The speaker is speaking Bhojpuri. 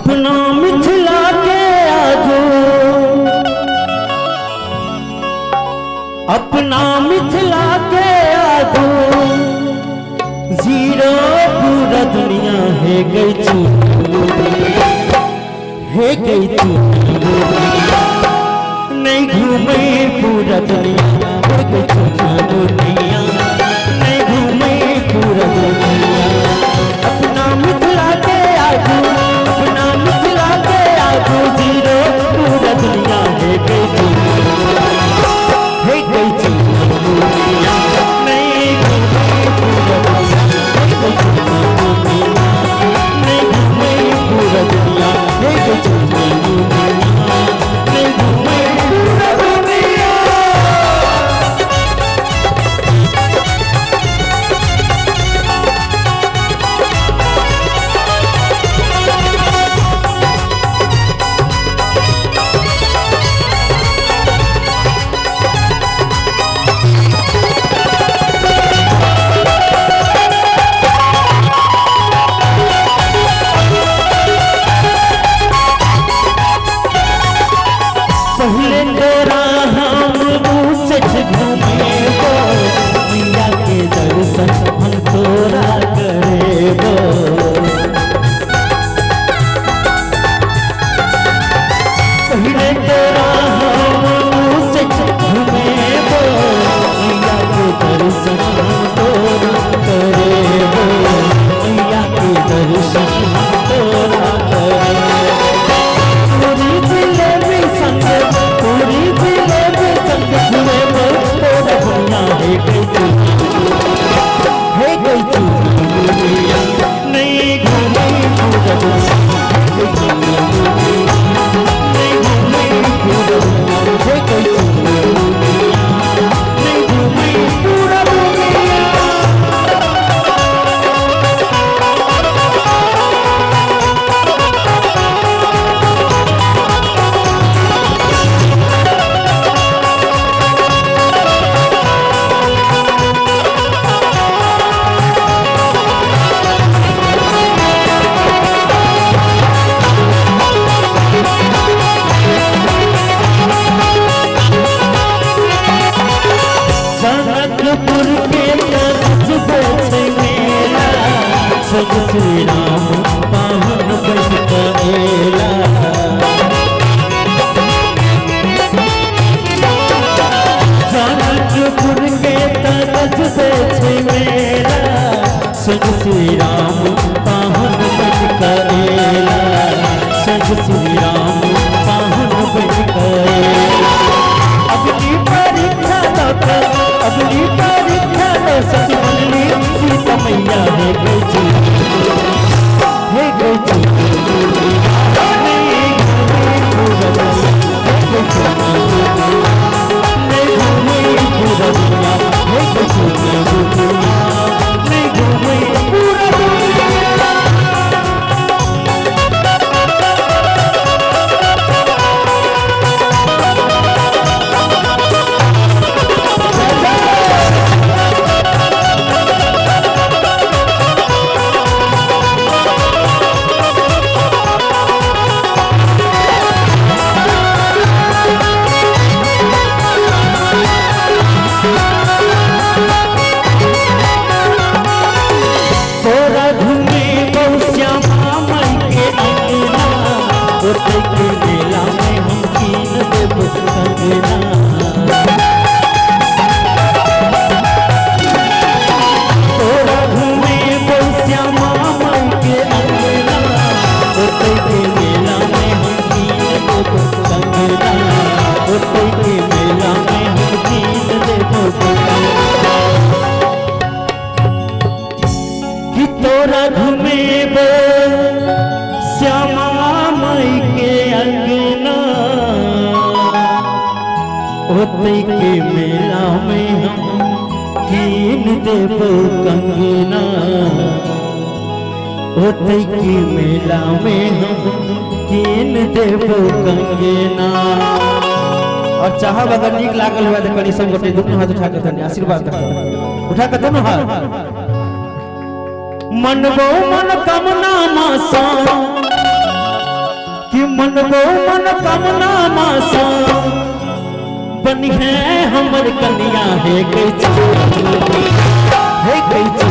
अपना मिथिला के आगू, अपना मिथिला के आगू जीरो पूरा दुनिया है गई है गई नहीं घूमे पूरा दुनिया है गई दुनिया नहीं घूमे पूरा दुनिया। अपना मिथिला के आगू, अपना मिथिला के आगू जीरो पूरा दुनिया है गई दुनिया नहीं घूमे पूरा दुनिया नहीं घूमे पूरा दुनिया नहीं घूमे पूरा दुनिया। पहले तोरा हम सच घूमेबो, मैया के दर्शन हम तोरा करेबो। पहले तोरा हम सच घूमेबो, मैया के दर्शन हम तोरा करेबो, मैया के दर्शन हम तोरा करेबो। पूरी जिलेबी संग, पूरी जिलेबी संग घूमेबो तोरा दुनिया है गई दुनिया नहीं घूमे पूरा दुनिया नहीं घूमे पूरा दुनिया है गई दुनिया नहीं घूमे पूरा दुनिया। जनकपुर के तरस बसे मेला, सब श्री राम पावन बन करेला। जनकपुर के तरस बसे मेला, सब श्री राम पावन बन करेला, सब श्री राम पावन बन करेला। अगली परीक्षा अगली परीक्षा सच बनली सीता मैया है गई है गई नहीं घूमे पूरा दुनिया है गई दुनिया नहीं घूमे पूरा दुनिया। के मेला में हम कीन देव कंगना, तोरा घूमे श्यामा माई के अंगना, ओते के मेला में हम कीन देव कंगना, ओते के मेला में हम कीन देव कंगना। कि तोरा घूमे श्यामा माई के अंगना, ओते के मेला में हम कीन देव कंगना, ओते के मेला में हम कीन देव कंगना। और चाहब अगर नीक लागल हुआ तो कनी सब गोटे दुनू हाथ उठा के आशीर्वाद उठा के दोनों हाथ। मनबो मन कामना मासा मनोकामना मासा बनी है हमर कन्या है कई